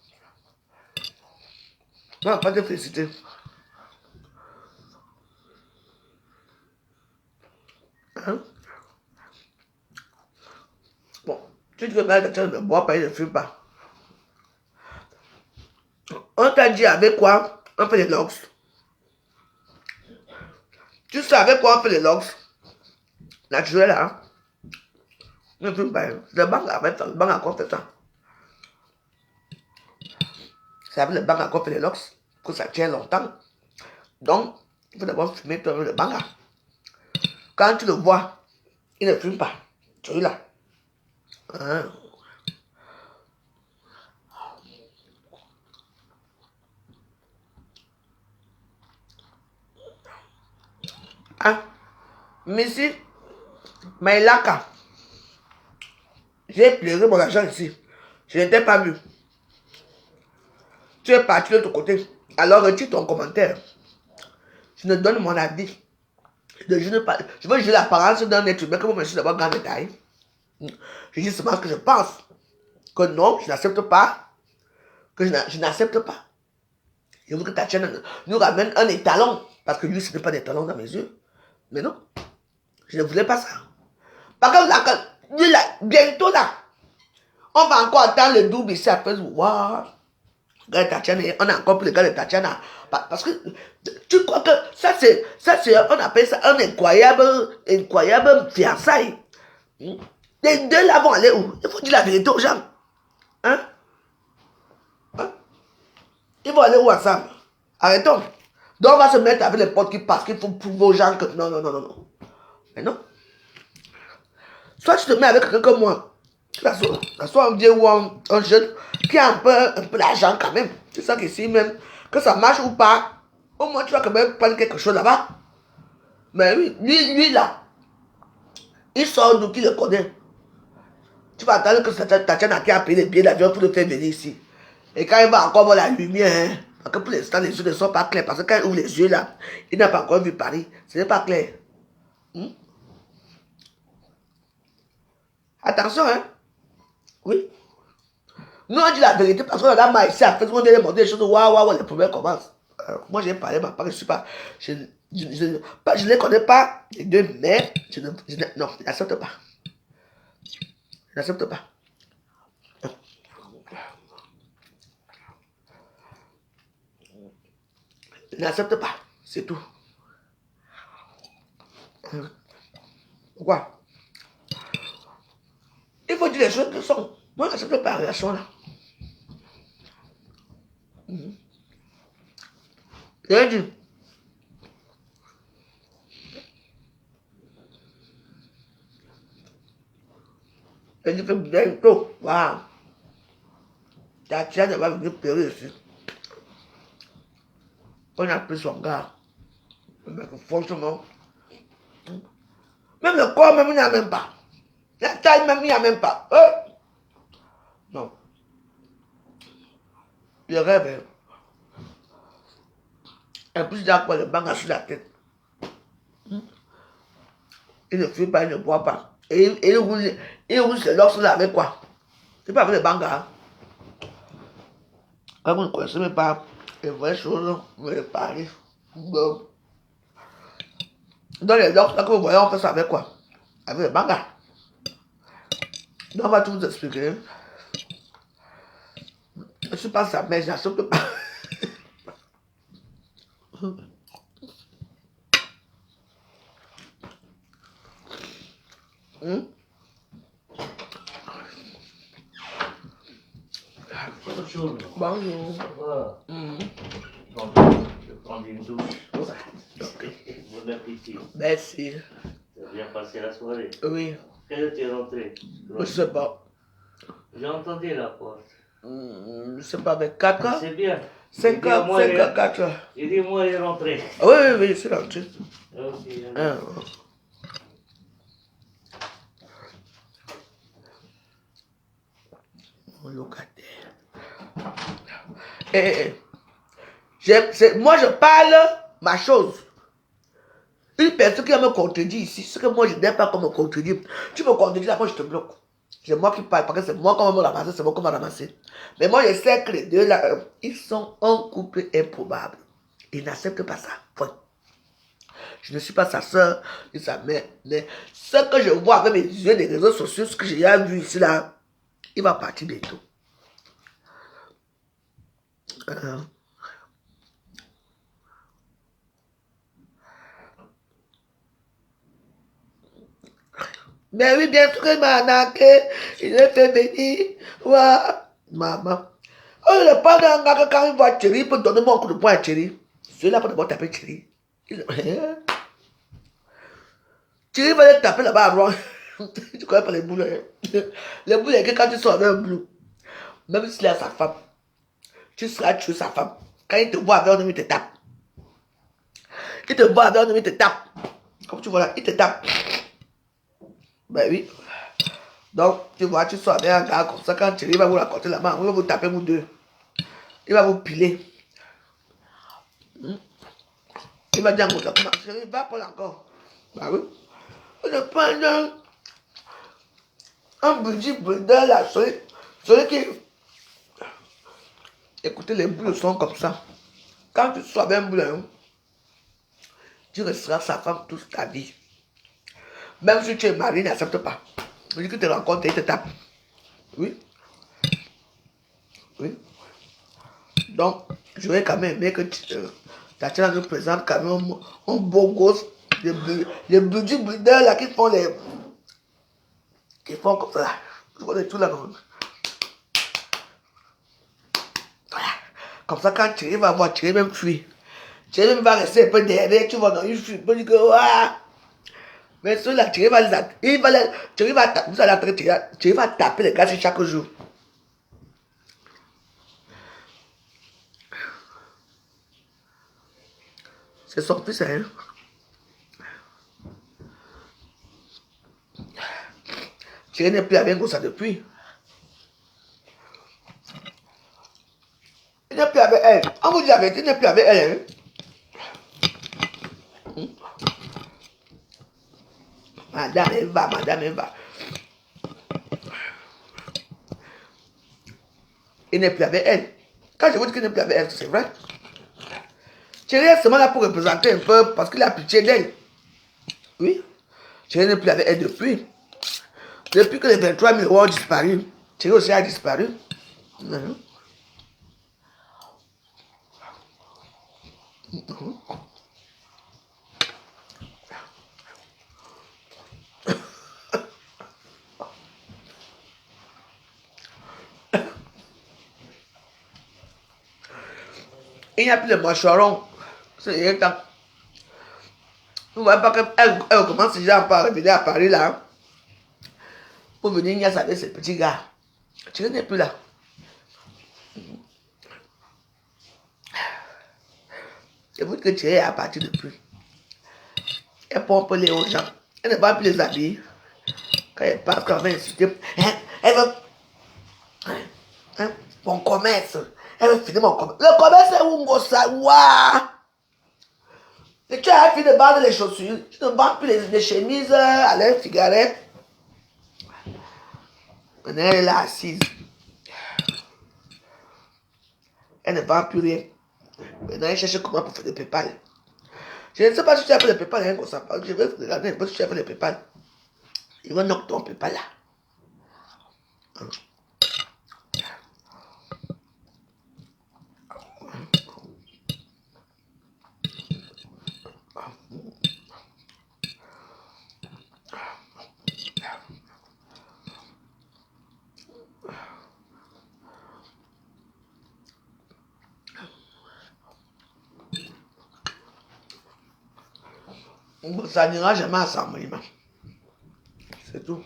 Non, pas de féliciter. Hein? Bon, tu te remets que tu ne bois pas, il ne fume pas. On t'a dit avec quoi on fait les logs. Tu sais avec quoi on fait les logs? Naturel, hein? Ne fume pas. Le banc avec ça. Le banc a fait ça. C'est avec le banc qu'on fait les logs que ça tient longtemps. Donc, il faut d'abord fumer le banc. Quand tu le vois, il ne fume pas. Tu es là. Hein? Ah, Messi, Maïlaka, j'ai pleuré mon argent ici. Je n'étais pas vu. Tu es parti de ton côté. Alors retire ton commentaire. Je ne donne mon avis. Je veux juger l'apparence d'un être humain comme monsieur d'abord grand détail. Je dis seulement ce que je pense. Que non, je n'accepte pas. Que je n'accepte pas. Je veux que ta chaîne nous ramène un étalon. Parce que lui, ce n'est pas d'étalon dans mes yeux. Mais non. Je ne voulais pas ça. Par contre, là, bientôt là, on va encore attendre le double ici après. Waouh! Tatiana, on a encore plus le gars de Tatiana. Parce que tu crois que ça c'est, on appelle ça un incroyable fiançailles. Les deux là vont aller où? Il faut dire la vérité aux gens. Hein? Hein? Ils vont aller où ensemble? Arrêtons. Donc on va se mettre avec les potes qui passent, qu'il faut prouver aux gens que non, non, non, non, non. Mais non. Soit tu te mets avec quelqu'un comme moi. Soit un vieux ou un jeune qui a un peu d'argent quand même. C'est ça qu'ici même, que ça marche ou pas, au moins tu vas quand même prendre quelque chose là-bas. Mais oui, lui là, il sort d'où qui le connaît. Tu vas attendre que Tatiana qui a payé les billets d'avion pour le faire venir ici. Et quand il va encore voir la lumière, hein, parce que pour l'instant les yeux ne sont pas clairs, parce que quand il ouvre les yeux là, il n'a pas encore vu Paris. Ce n'est pas clair. Attention, hein. Oui. Nous, on dit la vérité parce qu'on a mal ici, après, on vient de montrer les choses, waouh, les problèmes commencent. Moi, j'ai parlé, ma part, je ne suis pas. Je ne les connais pas, les deux, mais non, je n'accepte pas. Je n'accepte pas. Je n'accepte pas, c'est tout. Pourquoi? Il faut dire les choses qui sont. Moi, je n'accepte pas la relation là. J'ai dit. J'ai dit que bientôt, waouh. Tatiana va venir pleurer ici. On a pris son gars. Mais franchement, même le corps, même il n'y a même pas. La taille, même il n'y a même pas. Non. Je rêve. Et puis, j'ai quoi le bang sur la tête. Il ne fuit pas, il ne boit pas. Et il roule ses locks là avec quoi? C'est pas avec le bang. Hein? Quand vous ne connaissez même pas les vraies choses, vous les parlez. Dans les locks là que vous voyez, on fait ça avec quoi? Avec le bang. Donc, on va tout vous expliquer. Je ne suis pas sa mère, je n'accepte pas. Bonjour. Bonjour. Ça va? Je prends une douche. Bon appétit. Merci. Tu as bien passé la soirée? Oui. Quelle heure tu es rentré? Je ne sais pas. J'ai entendu la porte. Je ne sais pas, avec 4 heures. C'est bien. 5 heures, 5 heures, 4 heures. Il dit, moi, il est rentré. Oui, oui, oui, je suis rentré. Ok. Mon locataire. Moi, je parle ma chose. Une personne qui va me contredire ici, ce que moi, je n'aime pas qu'on me contredire. Tu me contredis, là, moi, je te bloque. C'est moi qui parle, parce que c'est moi qui vais me ramasser, c'est moi qui vais me ramasser. Mais moi, je sais que les deux, là, ils sont un couple improbable. Ils n'acceptent pas ça. Point. Je ne suis pas sa soeur ni sa mère. Mais ce que je vois avec mes yeux des réseaux sociaux, ce que j'ai vu ici, là, il va partir bientôt. Mais oui, bien sûr, il m'a arnaqué. Il a fait venir. Ouah, maman. Oh, le pas d'un gars que quand il voit Thierry, il peut donner mon coup de poing à Thierry. Celui-là peut d'abord taper Thierry. Thierry va aller taper là-bas avant. Tu connais pas les boules. Les boules, c'est que quand tu sors avec un boulot, même s'il a sa femme, tu seras tué sa femme. Quand il te voit avec un homme, il te tape. Il te voit avec un homme, il te tape. Comme tu vois là, il te tape. Ben oui. Donc, tu vois, tu sors avec un gars comme ça, quand Thierry va vous raconter la main, il va vous taper vous deux. Il va vous piler. Il va dire à ça, comment Thierry va prendre encore. Bah oui. On prend un budget brûleur là, celui qui... Écoutez, les boules sont comme ça. Quand tu sois bien boulot, tu resteras sa femme toute ta vie. Même si tu es marié, n'accepte pas. Il dit que tu te rencontres et il te tape. Oui. Oui. Donc, je vais quand même aimer que Tatiana nous présente quand même un beau gosse. Les budgets brûleurs là qui font les... Qui font comme ça. Je connais tout là. Voilà. Comme ça, quand tu vas voir, tu vas même fuir. Tu va rester un peu derrière, tu vas dans une fuite. Tu dis que, ouah. Mais ceux-là, tu vas les taper. Tu vas taper les gars chaque jour. C'est son fils, hein. Tu n'es plus avec ça depuis. Il n'est plus avec elle. On vous dit la vérité, il n'est plus avec elle. Hein? Madame, elle va, madame, elle va. Il n'est plus avec elle. Quand je vous dis qu'il n'est plus avec elle, c'est vrai. Thierry est seulement là pour représenter un peu parce qu'il a pitié d'elle. Oui. Thierry n'est plus avec elle depuis. Depuis que les 23 000 euros ont disparu, Thierry aussi a disparu. Il n'y a plus de mâchoron. C'est rien temps. Vous voyez pas qu'elle commence déjà à revenir à Paris là. Pour venir Ignace avec ses petits gars. Thierry n'est plus là. C'est vous que Thierry est parti depuis. Elle pompe les aux gens. Elle ne va plus les habiller. Quand elle passe, quand elle va insulter, elle veut... Hein, mon commerce. Elle veut finir mon commerce. Le commerce est où, Ngossa? Waouh! Et tu as fini de vendre les chaussures. Tu ne vends plus les chemises à l'air cigarette. Maintenant, elle est là assise. Elle ne vend plus rien. Maintenant, elle cherche comment pour faire des PayPal. Je ne sais pas si tu as fait des PayPal, hein, comme ça. Je vais regarder un peu si tu as fait des PayPal. Il va knock ton PayPal là. Ça n'ira jamais à ça, Moïma. C'est tout.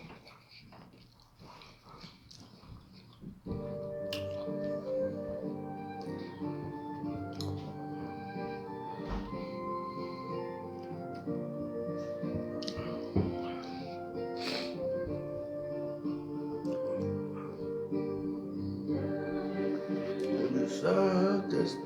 Saint-Esprit.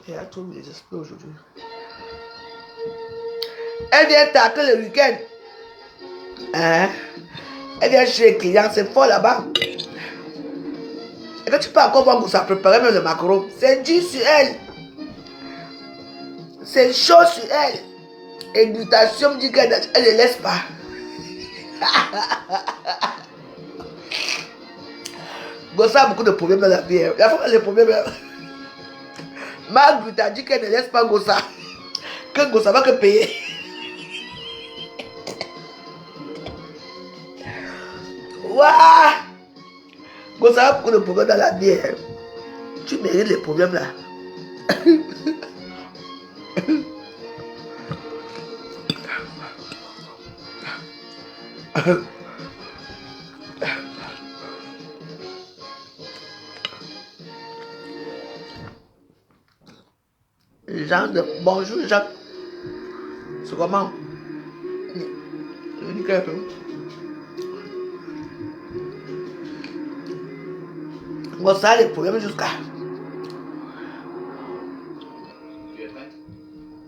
Il y a trop les esprits aujourd'hui. Elle vient taper le week-end. Hein? Elle vient chez les clients, c'est fort là-bas. Et quand tu peux encore voir ça préparer même le macaron, c'est dur sur elle. C'est chaud sur elle. Et Glutation me dit qu'elle ne laisse pas. Gossa a beaucoup de problèmes dans la vie. La femme a des problèmes. Ma Gluta dit qu'elle ne laisse pas Gossa. Que Gossa va que payer. Waouh! Gossa a beaucoup de problèmes dans la vie. Tu mérites les problèmes là. Jean de... Bonjour Jean. C'est comment? Je dis quelque chose. Bon, ça a des problèmes jusqu'à... Tu es prête?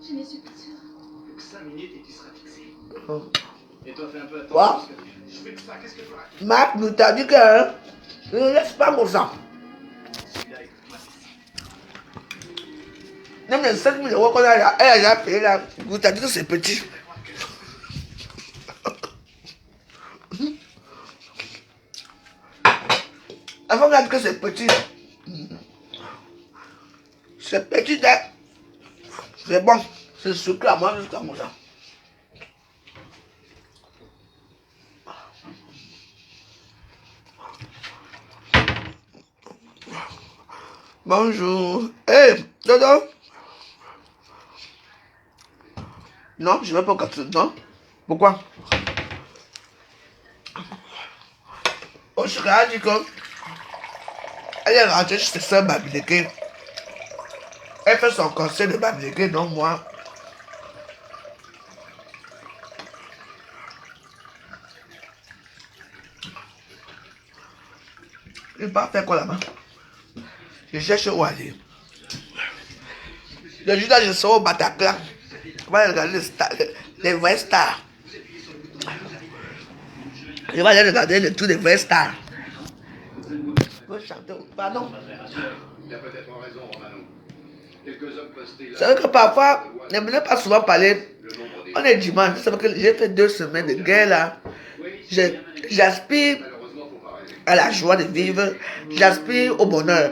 Je ne suis pas sûre. Plus que 5 minutes et tu seras fixé. Oh. Et toi, fais un peu attention. Quoi? Parce que je fais ça, qu'est-ce que tu feras? Marc nous t'a dit que... Hein, ne laisse pas mon sang. Celui-là, écoute-moi. Même les 5 000 € qu'on a, elle a déjà payé là. Vous t'as dit que c'est petit. La femme a dit que c'est petit. C'est petit, hein. C'est bon. C'est sucré à moi jusqu'à mon sang. Bonjour. Hey, Dodo. Non, je ne vais pas casser. Non. Pourquoi? Oshika a dit que elle est rentrée chez ses soeurs Babileke. Elle fait son conseil de Babileke, donc moi. Je ne vais pas faire quoi là-bas. Je cherche où aller. Le jour là, je serai au Bataclan. On va aller regarder les vrais stars. Je vais aller regarder le tour des vrais stars. Je vais chanter. Pardon. Il a peut-être raison, Romano. Quelques hommes postés là. C'est vrai que parfois, ne venez pas souvent parler. Le nombre des... On est dimanche. C'est vrai que j'ai fait 2 semaines de guerre là. J'aspire Malheureusement, faut pas rêver. à la joie de vivre. J'aspire au bonheur.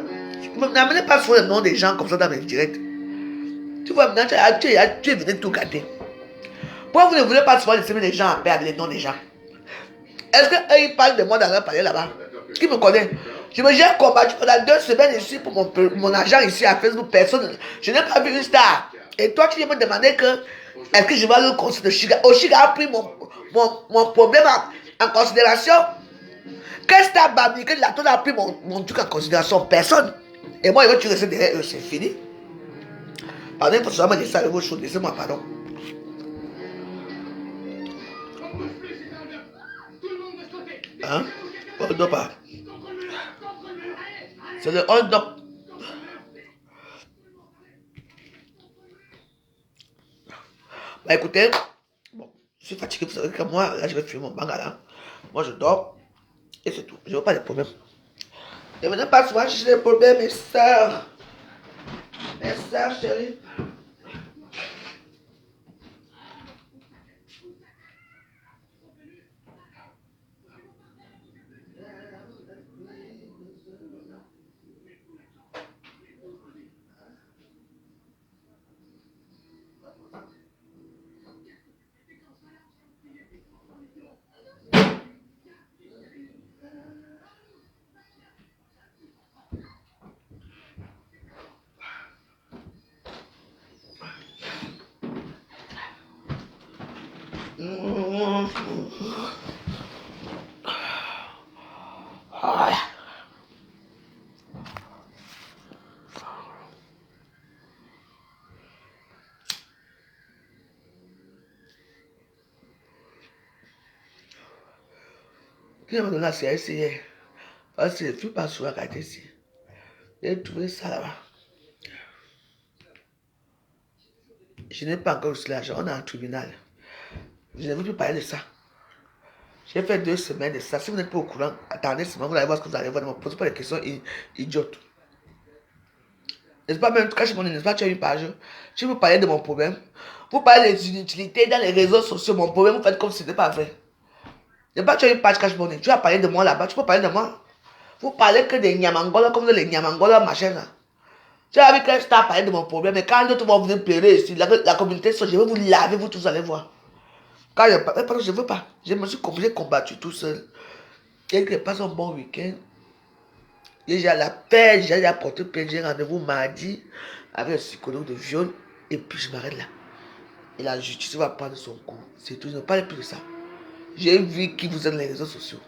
N'amenez pas souvent le nom des gens comme ça dans mes directs. Tu vois, maintenant, tu es venu tout gâter. Pourquoi vous ne voulez pas souvent laisser les gens en paix avec les noms des gens? Est-ce qu'eux, ils parlent de moi dans leur palais là-bas? Qui me connaît? J'ai combattu pendant 2 semaines ici pour mon argent ici à Facebook. Personne. Je n'ai pas vu une star. Et toi, tu viens me demander que est-ce que je vais aller au concert de Chiga? Oshiga a pris mon problème en considération. Quelle star Babi, que la tonne a pris mon truc en considération? Personne. Et moi, il veut tu rester derrière eux, c'est fini. Pardon, il faut seulement laisser avec vos choses. Laissez-moi, pardon. Hein? Hold up. C'est le hold up. Bah écoutez, bon, je suis fatigué, vous savez que moi, là je vais fumer mon bangala. Moi je dors et c'est tout. Je veux pas de problème. Ne venez pas souvent chercher des problèmes, mes soeurs. Mes soeurs chéries. Qui m'a donné la CRC hier? Parce que je ne suis pas souvent à ici. J'ai trouvé ça là-bas. Je n'ai pas encore reçu l'argent. On est en tribunal. Je ne veux plus parler de ça. J'ai fait 2 semaines de ça. Si vous n'êtes pas au courant, attendez seulement, vous allez voir ce que vous allez voir. Ne me posez pas des questions idiotes. N'est-ce pas même, cache mon n'est-ce pas, tu as une page. Si vous parlez de mon problème, vous parlez des inutilités dans les réseaux sociaux, mon problème, vous faites comme si ce n'était pas vrai. N'est-ce pas, tu as une page cache mon tu as parlé de moi là-bas, tu peux parler de moi. Vous parlez que des Nyamangola comme les Nyamangola machin là. Tu as vu que je t'ai parlé de mon problème, mais quand d'autres vont venir pleurer ici, la communauté, je vais vous laver, vous tous allez voir. Quand je ne veux pas, je me suis combattu tout seul. Et que je passe un bon week-end. Et j'ai la paix, j'ai apporté plainte, j'ai rendez-vous mardi avec le psychologue de viol. Et puis je m'arrête là. Et la justice va prendre son cours. C'est tout, je ne parle plus de ça. J'ai vu qui vous êtes dans les réseaux sociaux.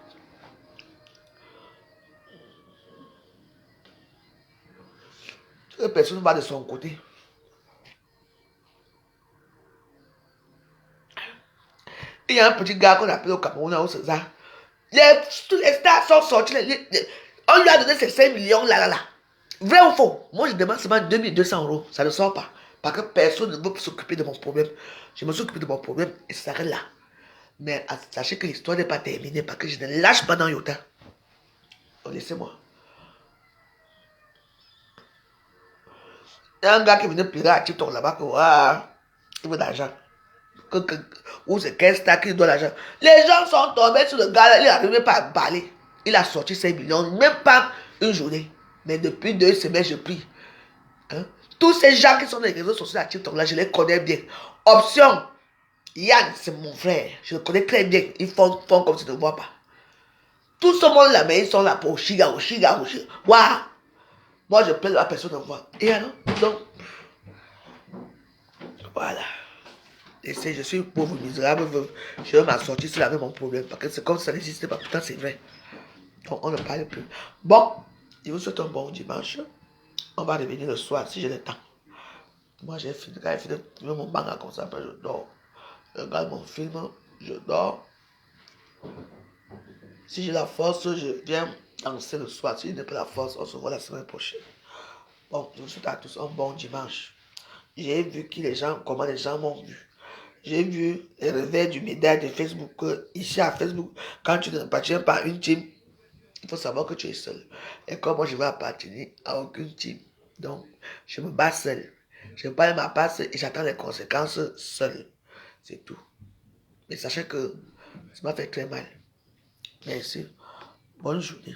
Personne va de son côté. Il y a un petit gars qu'on appelle au Cameroun, au César. Tous les stars sont sortis. On lui a donné ces 5 millions là. Vrai ou faux? Moi, je demande seulement 2200 €. Ça ne sort pas. Parce que personne ne veut s'occuper de mon problème. Je me suis occupé de mon problème et ça s'arrête là. Mais sachez que l'histoire n'est pas terminée parce que je ne lâche pas dans Yota. Oh, laissez-moi. Il y a un gars qui venait pleurer à TikTok là-bas que il veut de l'argent. Ou c'est quel star qui doit l'argent. Les gens sont tombés sur le gars là, il n'arrivait pas à parler. Il a sorti 5 millions, même pas une journée. Mais depuis 2 semaines, je prie. Hein? Tous ces gens qui sont dans les réseaux sociaux à TikTok là, je les connais bien. Option, Yann, c'est mon frère. Je le connais très bien. Ils font comme si je ne vois pas. Tout ce monde là, mais ils sont là pour Chiga. Waouh! Moi, je plaide la personne de voir. Et alors, donc, voilà. Et je suis pauvre, misérable, je vais m'en sortir s'il avait mon problème. Parce que c'est comme si ça n'existait pas. Pourtant, c'est vrai. Donc, on ne parle plus. Bon, je vous souhaite un bon dimanche. On va revenir le soir si j'ai le temps. Moi, j'ai fini. Quand j'ai fini de mon manga comme ça, après je dors. Je regarde mon film, je dors. Si j'ai la force, je viens danser le soir. Si je n'ai pas la force, on se voit la semaine prochaine. Bon, je vous souhaite à tous un bon dimanche. J'ai vu comment les gens m'ont vu. J'ai vu les revers du médaille de Facebook. Ici à Facebook, quand tu n'appartiens pas à une team, il faut savoir que tu es seul. Et comme moi, je ne vais appartenir à aucune team. Donc, je me bats seul. Je parle ma passe et j'attends les conséquences seul. C'est tout. Mais sachez que ça m'a fait très mal. Merci. Bonne journée.